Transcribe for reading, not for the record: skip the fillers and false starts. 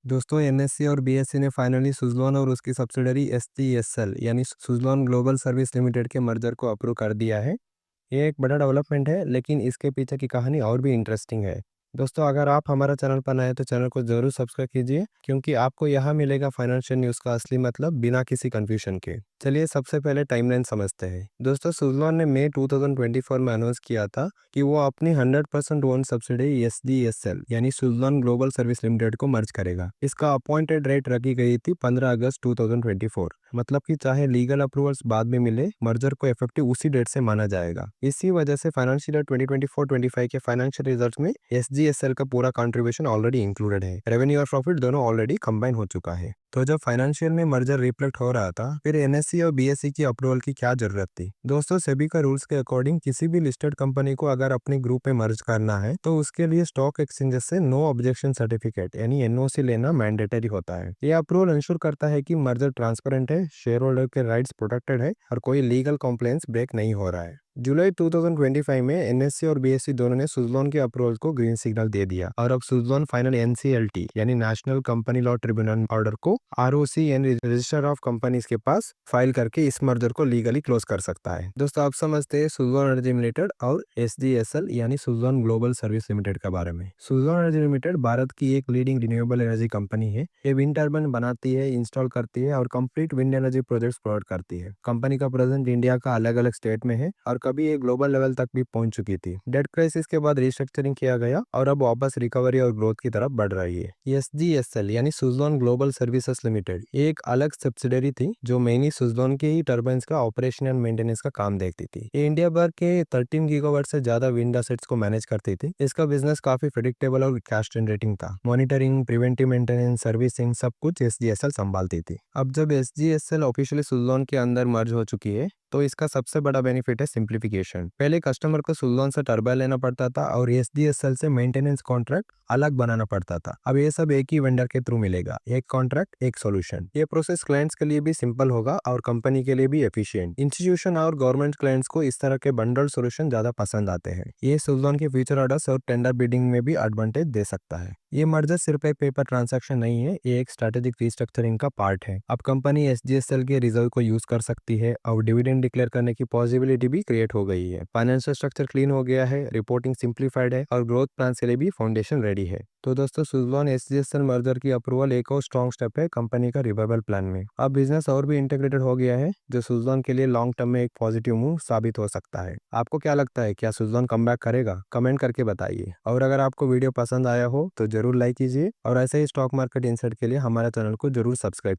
दोस्तों एनएससी और बीएससी ने फाइनली सुज़लोन और उसकी सब्सिडरी एसटीएसएल यानी सुज़लोन ग्लोबल सर्विस लिमिटेड के मर्जर को अप्रूव कर दिया है। ये एक बड़ा डेवलपमेंट है, लेकिन इसके पीछे की कहानी और भी इंटरेस्टिंग है। दोस्तों, अगर आप हमारा चैनल पर नए हैं तो चैनल को ज़रूर सब्सक्राइब कीजिए, क्योंकि आपको यहाँ मिलेगा फाइनेंशियल न्यूज़ का असली मतलब बिना किसी कंफ्यूजन के। चलिए सबसे पहले टाइमलाइन समझते हैं। दोस्तों, सुज़लोन ने मई 2024 में अनाउंस किया था कि वो अपनी 100% ओन सब्सिडरी एसडीएसएल यानी सुज़लोन ग्लोबल सर्विस लिमिटेड को मर्ज करेगा। इसका अपॉइंटेड डेट रखी गई थी 15 अगस्त 2024। मतलब कि चाहे लीगल अप्रूवल्स बाद में मिले, मर्जर को इफेक्टिव उसी डेट से माना जाएगा। इसी वजह से फाइनेंशियल ईयर 2024-25 के फाइनेंशियल रिजल्ट्स में एसजीएसएल का पूरा कंट्रीब्यूशन ऑलरेडी इंक्लूडेड है। रेवेन्यू और प्रॉफिट दोनों ऑलरेडी कंबाइन हो चुका है। तो जब फाइनेंशियल में मर्जर रिफ्लेक्ट हो रहा था, फिर एनएससी और बीएससी की अप्रूवल की क्या जरूरत थी? दोस्तों, सेबी का रूल्स के अकॉर्डिंग किसी भी लिस्टेड कंपनी को अगर अपने ग्रुप में मर्ज करना है तो उसके लिए स्टॉक एक्सचेंजेस से नो ऑब्जेक्शन सर्टिफिकेट यानी एनओसी लेना मैंडेटरी होता है। यह अप्रूवल इंश्योर करता है कि मर्जर ट्रांसपेरेंट है, शेयर होल्डर के राइट्स प्रोटेक्टेड है और कोई लीगल कॉम्प्लायंस ब्रेक नहीं हो रहा है। जुलाई 2025 में एनएससी और बीएससी दोनों ने सुज़लोन के अप्रूवल को ग्रीन सिग्नल दे दिया और अब सुज़लोन फाइनल एनसीएलटी यानी national company law tribunal order को आरओसी यानी रजिस्टर ऑफ कंपनीज के पास फाइल करके इस मर्जर को लीगली क्लोज कर सकता है। दोस्तों, आप समझते हैं सुज़लोन एनर्जी लिमिटेड और एसडीएसएल यानी सुज़लोन ग्लोबल सर्विस लिमिटेड के बारे में। सुज़लोन एनर्जी लिमिटेड भारत की एक लीडिंग रिन्यूएबल एनर्जी कंपनी है। ये विंड टर्बाइन बनाती है, इंस्टॉल करती है और complete wind energy projects provide करती है। कंपनी का प्रेजेंट इंडिया का अलग अलग स्टेट में है और कभी ये ग्लोबल लेवल तक भी पहुंच चुकी थी। डेट क्राइसिस के बाद रिस्ट्रक्चरिंग किया गया और अब वापस रिकवरी और ग्रोथ की तरफ बढ़ रही है। एसजीएसएल यानी सुज़लोन ग्लोबल सर्विसेज लिमिटेड एक अलग सब्सिडरी थी जो मेनली सुज़लोन के ही टर्बाइंस का ऑपरेशन एंड मेंटेनेंस का काम देखती थी। ये इंडिया भर के 13 गीगावाट से ज्यादा विंड असेट्स को मैनेज करती थी। इसका बिजनेस काफी प्रेडिक्टेबल और कैश जनरेटिंग था। मॉनिटरिंग, प्रिवेंटिव मेंटेनेंस, सर्विसिंग सब कुछ एसजीएसएल संभालती थी। अब जब एसजीएसएल ऑफिशियली सुज़लोन के अंदर मर्ज हो चुकी है, तो इसका सबसे बड़ा बेनिफिट है सिंप्लीफिकेशन। पहले कस्टमर को सुज़लोन से टरबाइन लेना पड़ता था और एसडीएसएल से मेंटेनेंस कॉन्ट्रैक्ट अलग बनाना पड़ता था। अब ये सब एक ही वेंडर के थ्रू मिलेगा, एक कॉन्ट्रैक्ट एक सॉल्यूशन। ये प्रोसेस क्लाइंट्स के लिए भी सिंपल होगा और कंपनी के लिए भी एफिशिएंट। इंस्टीट्यूशन और गवर्नमेंट क्लाइंट्स को इस तरह के बंडल सॉल्यूशन ज्यादा पसंद आते हैं। ये सुज़लोन के फ्यूचर ऑर्डर्स और टेंडर बिडिंग में भी एडवांटेज दे सकता है। ये मर्जर सिर्फ एक पेपर ट्रांजैक्शन नहीं है, ये एक स्ट्रेटेजिक रिस्ट्रक्चरिंग का पार्ट है। अब कंपनी एसजीएसएल के रिजर्व को यूज कर सकती है और डिविडेंड डिक्लेयर करने की पॉसिबिलिटी भी क्रिएट हो गई है। फाइनेंशियल स्ट्रक्चर क्लीन हो गया है, रिपोर्टिंग सिंप्लीफाइड है और ग्रोथ प्लान के लिए भी फाउंडेशन रेडी है। तो दोस्तों, सुज़लोन एसजीएसएल मर्जर की अप्रूवल एक और स्ट्रॉन्ग स्टेप है कंपनी का रिवाइवल प्लान में। अब बिजनेस और भी इंटीग्रेटेड हो गया है, जो सुज़लोन के लिए लॉन्ग टर्म में एक पॉजिटिव मूव साबित हो सकता है। आपको क्या लगता है, क्या सुज़लोन कमबैक करेगा? कमेंट करके बताइए। और अगर आपको वीडियो पसंद आया हो तो जरूर लाइक कीजिए और ऐसे ही स्टॉक मार्केट इनसाइट के लिए हमारे चैनल को जरूर सब्सक्राइब